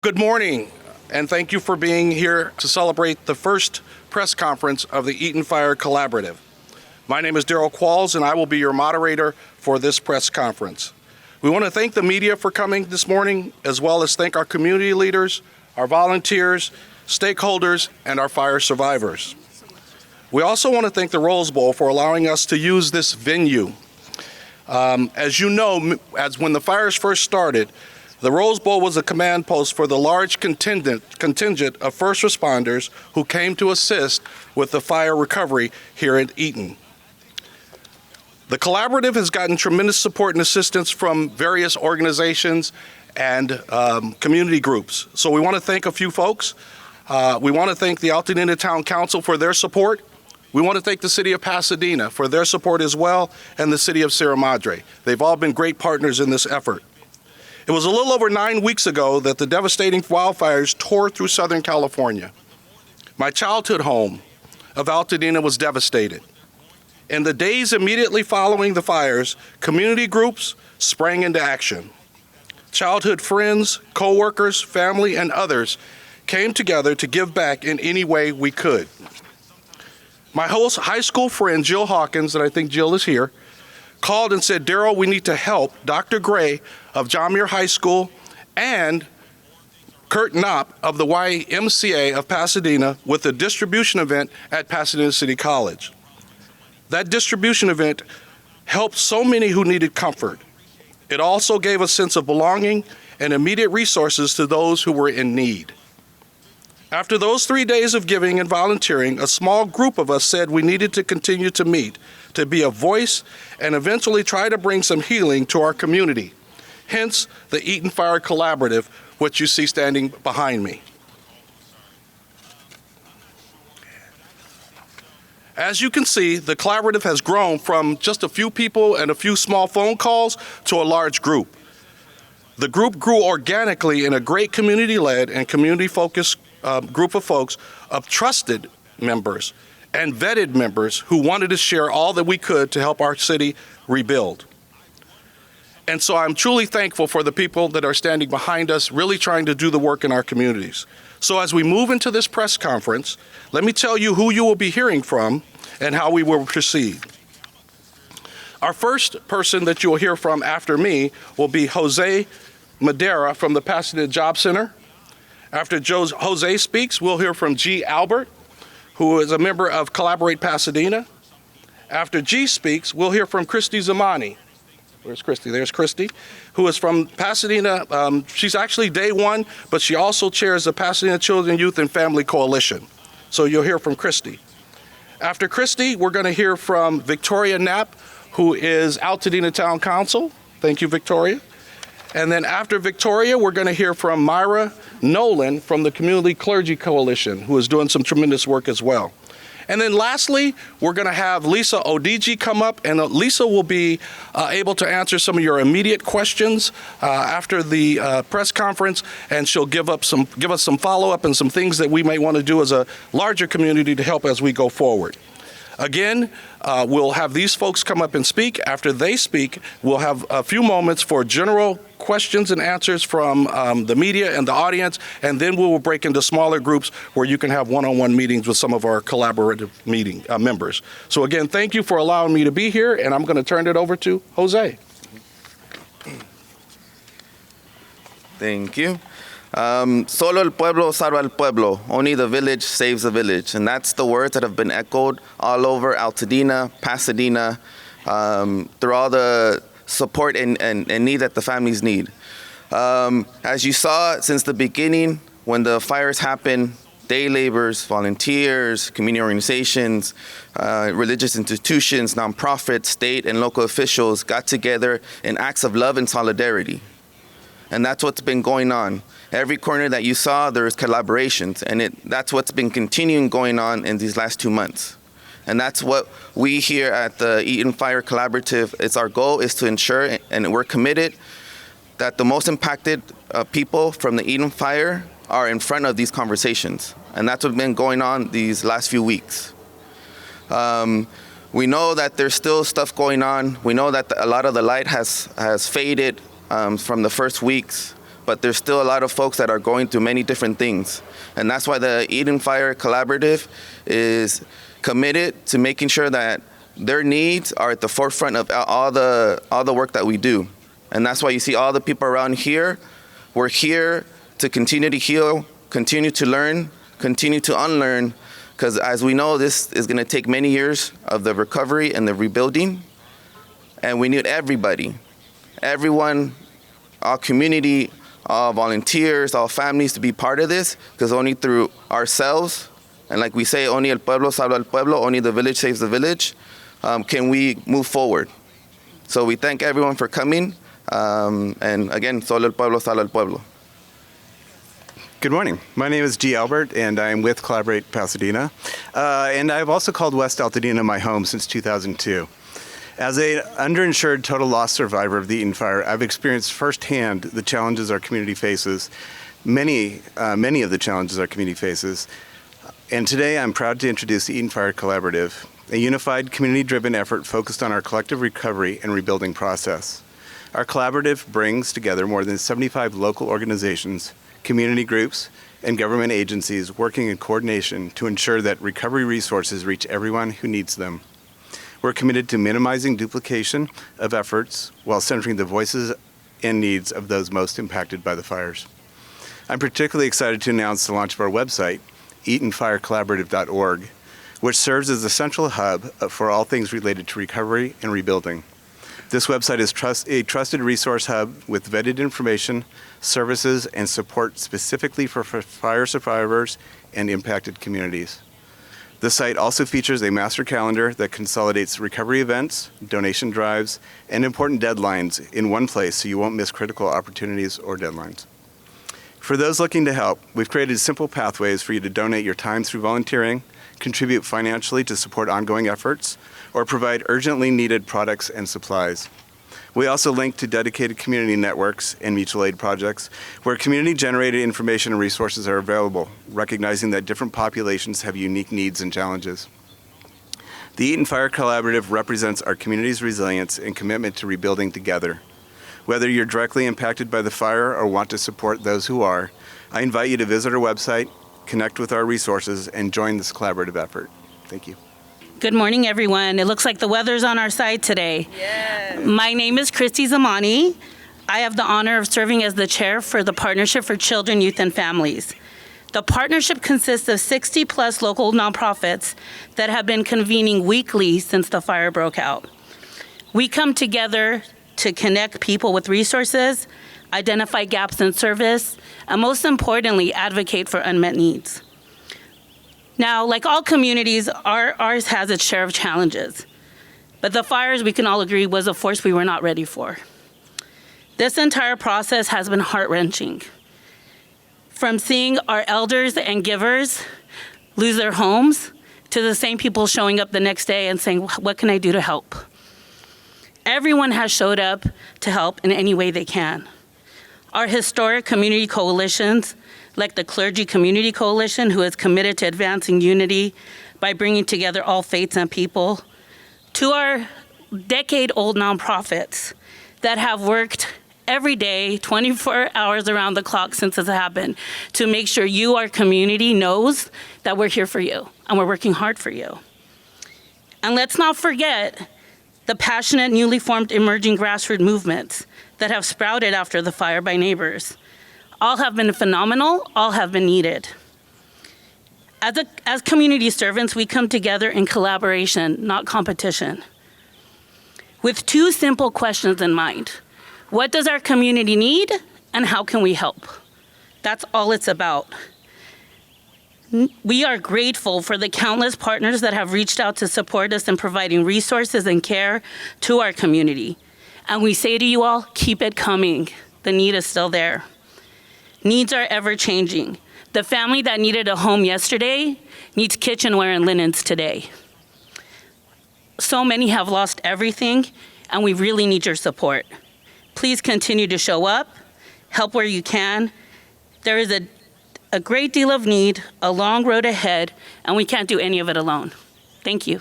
Good morning, and thank you for being here to celebrate the first press conference of the Eaton Fire Collaborative. My name is Daryl Qualls, and I will be your moderator for this press conference. We want to thank the media for coming this morning, as well as thank our community leaders, our volunteers, stakeholders, and our fire survivors. We also want to thank the Rose Bowl for allowing us to use this venue. As you know, as when the fires first started, the Rose Bowl was a command post for the large contingent of first responders who came to assist with the fire recovery here at Eaton. The collaborative has gotten tremendous support and assistance from various organizations and community groups. So we want to thank a few folks. We want to thank the Pasadena Town Council for their support. We want to thank the City of Pasadena for their support as well, and the City of Sierra Madre. They've all been great partners in this effort. It was a little over 9 weeks ago that the devastating wildfires tore through Southern California. My childhood home of Pasadena was devastated. In the days immediately following the fires, community groups sprang into action. Childhood friends, co-workers, family, and others came together to give back in any way we could. My high school friend, Jill Hawkins, and I think Jill is here, called and said, "Daryl, we need to help Dr. Gray of John Muir High School and Kurt Knopp of the YMCA of Pasadena with a distribution event at Pasadena City College." That distribution event helped so many who needed comfort. It also gave a sense of belonging and immediate resources to those who were in need. After those 3 days of giving and volunteering, a small group of us said we needed to continue to meet, to be a voice, and eventually try to bring some healing to our community. Hence, the Eaton Fire Collaborative, which you see standing behind me. As you can see, the collaborative has grown from just a few people and a few small phone calls to a large group. The group grew organically in a great community-led and community-focused group of folks, of trusted members and vetted members who wanted to share all that we could to help our city rebuild. And so I'm truly thankful for the people that are standing behind us, really trying to do the work in our communities. So as we move into this press conference, let me tell you who you will be hearing from and how we will proceed. Our first person that you will hear from after me will be Jose Madera from the Pasadena Job Center. After Jose speaks, we'll hear from G. Albert, who is a member of Collaborate Pasadena. After G speaks, we'll hear from Christy Zamani. Where's Christy? There's Christy, who is from Pasadena. She's actually day one, but she also chairs the Pasadena Children, Youth, and Family Coalition. So you'll hear from Christy. After Christy, we're going to hear from Victoria Knapp, who is Pasadena Town Council. Thank you, Victoria. And then after Victoria, we're going to hear from Myra Nolan from the Community Clergy Coalition, who is doing some tremendous work as well. And then lastly, we're going to have Lisa Odigi come up, and Lisa will be able to answer some of your immediate questions after the press conference, and she'll give us some follow-up and some things that we may want to do as a larger community to help as we go forward. Again, we'll have these folks come up and speak. After they speak, we'll have a few moments for general questions and answers from the media and the audience, and then we will break into smaller groups where you can have one-on-one meetings with some of our collaborative members. So again, thank you for allowing me to be here, and I'm going to turn it over to Jose. Thank you. Solo el pueblo salva el pueblo. Only the village saves the village. And that's the words that have been echoed all over Pasadena, through all the support and need that the families need. As you saw since the beginning, when the fires happened, day laborers, volunteers, community organizations, religious institutions, nonprofits, state and local officials got together in acts of love and solidarity. And that's what's been going on. Every corner that you saw, there's collaborations, and that's what's been continuing going on in these last 2 months. And that's what we here at the Eaton Fire Collaborative, our goal is to ensure, and we're committed, that the most impacted people from the Eaton Fire are in front of these conversations. And that's what's been going on these last few weeks. We know that there's still stuff going on. We know that a lot of the light has faded from the first weeks. but there's still a lot of folks that are going through many different things. And that's why the Eaton Fire Collaborative is committed to making sure that their needs are at the forefront of all the work that we do. And that's why you see all the people around here. We're here to continue to heal, continue to learn, continue to unlearn, because as we know, this is going to take many years of the recovery and the rebuilding. And we need everybody, everyone, our community, all volunteers, all families to be part of this, because only through ourselves, and like we say, only el pueblo salva al pueblo, only the village saves the village, can we move forward. So we thank everyone for coming, and again, solo el pueblo salva al pueblo. Good morning. My name is G. Albert, and I'm with Collaborate Pasadena. And I've also called West Altadena my home since 2002. As an underinsured total loss survivor of the Eaton Fire, I've experienced firsthand the challenges our community faces, many of the challenges our community faces. And today I'm proud to introduce the Eaton Fire Collaborative, a unified community-driven effort focused on our collective recovery and rebuilding process. Our collaborative brings together more than 75 local organizations, community groups, and government agencies working in coordination to ensure that recovery resources reach everyone who needs them. We're committed to minimizing duplication of efforts while centering the voices and needs of those most impacted by the fires. I'm particularly excited to announce the launch of our website, EatonFireCollaborative.org, which serves as a central hub for all things related to recovery and rebuilding. This website is a trusted resource hub with vetted information, services, and support specifically for fire survivors and impacted communities. The site also features a master calendar that consolidates recovery events, donation drives, and important deadlines in one place so you won't miss critical opportunities or deadlines. For those looking to help, we've created simple pathways for you to donate your time through volunteering, contribute financially to support ongoing efforts, or provide urgently needed products and supplies. We also link to dedicated community networks and mutual aid projects where community-generated information and resources are available, recognizing that different populations have unique needs and challenges. The Eaton Fire Collaborative represents our community's resilience and commitment to rebuilding together. Whether you're directly impacted by the fire or want to support those who are, I invite you to visit our website, connect with our resources, and join this collaborative effort. Thank you. Good morning, everyone. It looks like the weather's on our side today. Yes. My name is Christy Zamani. I have the honor of serving as the chair for the Partnership for Children, Youth, and Families. The partnership consists of 60-plus local nonprofits that have been convening weekly since the fire broke out. We come together to connect people with resources, identify gaps in service, and most importantly, advocate for unmet needs. Now, like all communities, ours has its share of challenges. But the fires, we can all agree, was a force we were not ready for. This entire process has been heart-wrenching. From seeing our elders and givers lose their homes, to the same people showing up the next day and saying, what can I do to help? Everyone has showed up to help in any way they can. Our historic community coalitions, like the Clergy Community Coalition, who is committed to advancing unity by bringing together all faiths and people, to our decade-old nonprofits that have worked every day, 24 hours around the clock since this happened, to make sure you, our community, knows that we're here for you and we're working hard for you. And let's not forget the passionate, newly formed emerging grassroots movements that have sprouted after the fire by neighbors. All have been phenomenal, all have been needed. As community servants, we come together in collaboration, not competition, with two simple questions in mind. What does our community need, and how can we help? That's all it's about. We are grateful for the countless partners that have reached out to support us in providing resources and care to our community. And we say to you all, keep it coming. The need is still there. Needs are ever changing. The family that needed a home yesterday needs kitchenware and linens today. So many have lost everything, and we really need your support. Please continue to show up, help where you can. There is a great deal of need, a long road ahead, and we can't do any of it alone. Thank you.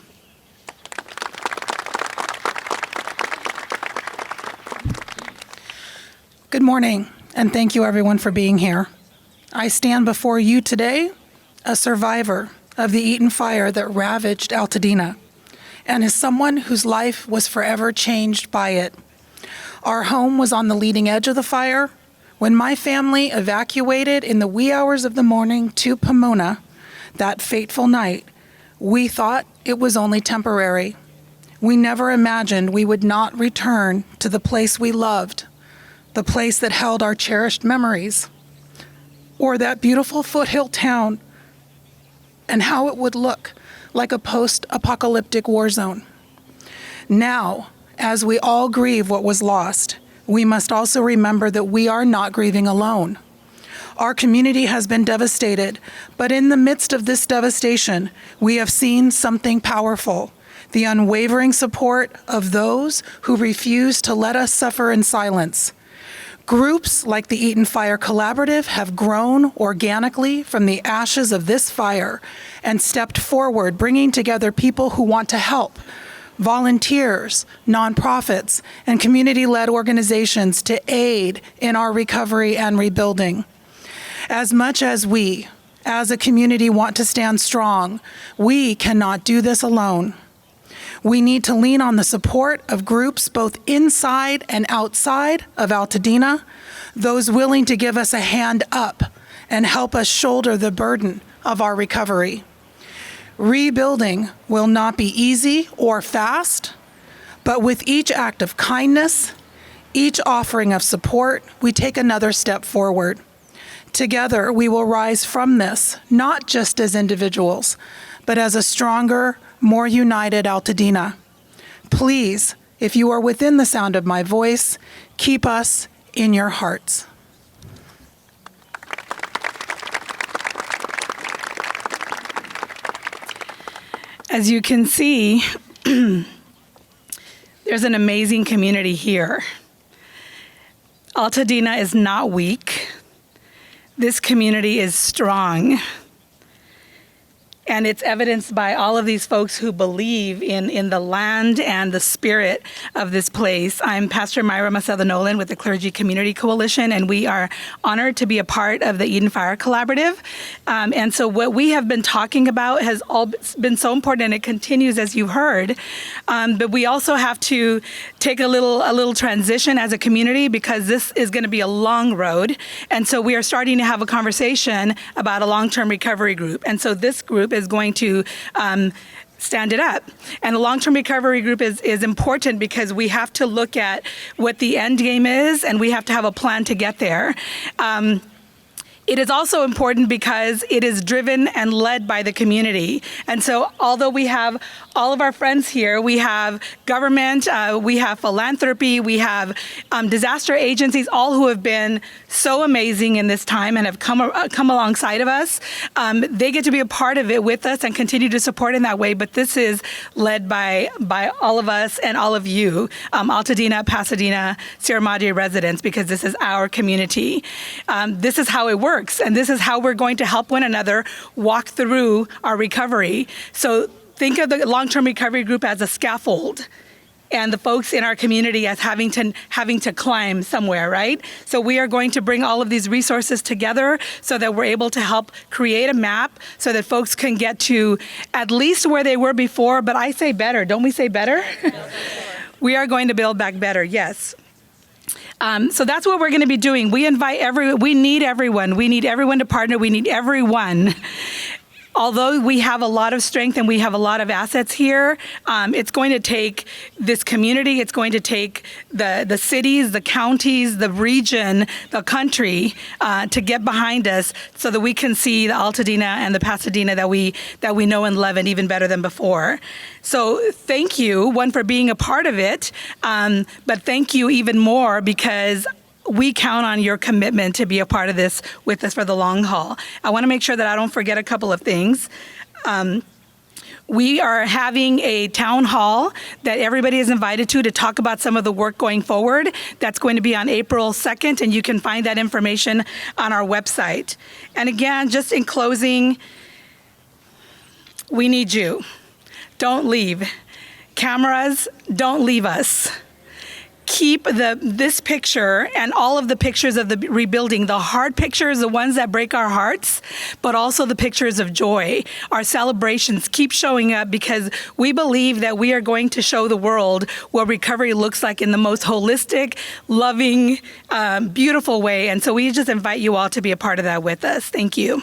Good morning. and thank you everyone for being here. I stand before you today, a survivor of the Eaton fire that ravaged Pasadena, and as someone whose life was forever changed by it. Our home was on the leading edge of the fire. When my family evacuated in the wee hours of the morning to Pomona that fateful night, we thought it was only temporary. We never imagined we would not return to the place we loved, the place that held our cherished memories, or that beautiful foothill town, and how it would look like a post-apocalyptic war zone. Now, as we all grieve what was lost, we must also remember that we are not grieving alone. Our community has been devastated, but in the midst of this devastation, we have seen something powerful: the unwavering support of those who refuse to let us suffer in silence. Groups like the Eaton Fire Collaborative have grown organically from the ashes of this fire and stepped forward, bringing together people who want to help, volunteers, nonprofits, and community-led organizations to aid in our recovery and rebuilding. As much as we, as a community, want to stand strong, we cannot do this alone. We need to lean on the support of groups both inside and outside of Pasadena, those willing to give us a hand up and help us shoulder the burden of our recovery. Rebuilding will not be easy or fast, but with each act of kindness, each offering of support, we take another step forward. Together, we will rise from this, not just as individuals, but as a stronger, more united Pasadena. Please, if you are within the sound of my voice, keep us in your hearts. As you can see, there's an amazing community here. Pasadena is not weak. This community is strong. And it's evidenced by all of these folks who believe in the land and the spirit of this place. I'm Pastor Myra Macedo-Nolan with the Clergy Community Coalition, and we are honored to be a part of the Eaton Fire Collaborative. And so what we have been talking about has all been so important, and it continues, as you heard. But we also have to take a little transition as a community, because this is going to be a long road. And so we are starting to have a conversation about a long-term recovery group. And so this group is going to stand it up. And a long-term recovery group is important because we have to look at what the end game is, and we have to have a plan to get there. It is also important because it is driven and led by the community. And so although we have all of our friends here, we have government, we have philanthropy, we have disaster agencies, all who have been so amazing in this time and have come alongside of us. They get to be a part of it with us and continue to support in that way. But this is led by all of us and all of you, Altadena, Pasadena, Sierra Madre residents, because this is our community. This is how it works. And this is how we're going to help one another walk through our recovery. So think of the long-term recovery group as a scaffold, and the folks in our community as having to climb somewhere, right? So we are going to bring all of these resources together so that we're able to help create a map so that folks can get to at least where they were before. But I say better. Don't we say better? We are going to build back better, yes. So that's what we're going to be doing. We need everyone. We need everyone to partner. We need everyone. Although we have a lot of strength and we have a lot of assets here, it's going to take this community, it's going to take the cities, the counties, the region, the country to get behind us so that we can see the Altadena and the Pasadena that we know and love, and even better than before. So thank you, one, for being a part of it, but thank you even more because we count on your commitment to be a part of this with us for the long haul. I want to make sure that I don't forget a couple of things. We are having a town hall that everybody is invited to talk about some of the work going forward. That's going to be on April 2nd, and you can find that information on our website. And again, just in closing, we need you. Don't leave. Cameras, don't leave us. keep this picture and all of the pictures of the rebuilding, the hard pictures, the ones that break our hearts, but also the pictures of joy. Our celebrations keep showing up because we believe that we are going to show the world what recovery looks like in the most holistic, loving, beautiful way. And so we just invite you all to be a part of that with us. Thank you.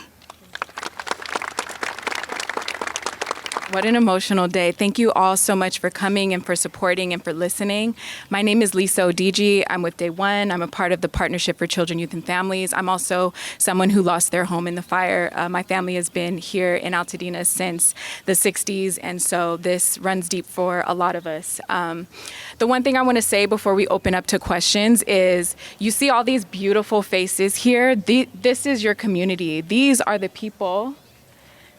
What an emotional day. Thank you all so much for coming and for supporting and for listening. My name is Lisa Odigi. I'm with Day One. I'm a part of the Partnership for Children, Youth, and Families. I'm also someone who lost their home in the fire. My family has been here in Altadena since the 60s, and so this runs deep for a lot of us. The one thing I want to say before we open up to questions is you see all these beautiful faces here. This is your community. These are the people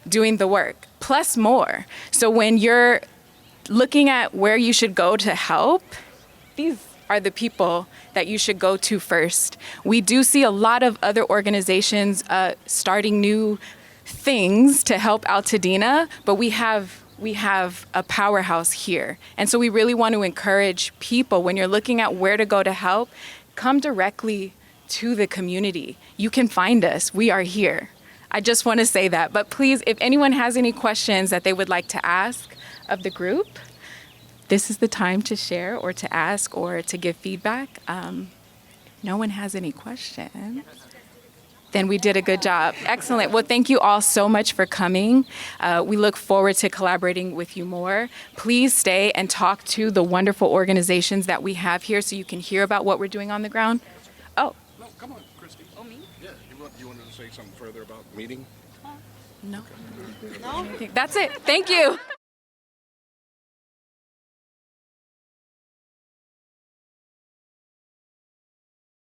doing the work, plus more. So when you're looking at where you should go to help, these are the people that you should go to first. We do see a lot of other organizations starting new things to help Altadena, but we have a powerhouse here. And so we really want to encourage people, when you're looking at where to go to help, come directly to the community. You can find us. We are here. I just want to say that. But please, if anyone has any questions that they would like to ask of the group, this is the time to share or to ask or to give feedback. No one has any questions. Then we did a good job. Excellent. Well, thank you all so much for coming. We look forward to collaborating with you more. Please stay and talk to the wonderful organizations that we have here so you can hear about what we're doing on the ground. Oh. No, come on, Christy. Oh, me? Yeah, you wanted to say something further about the meeting? No. No. That's it. Thank you.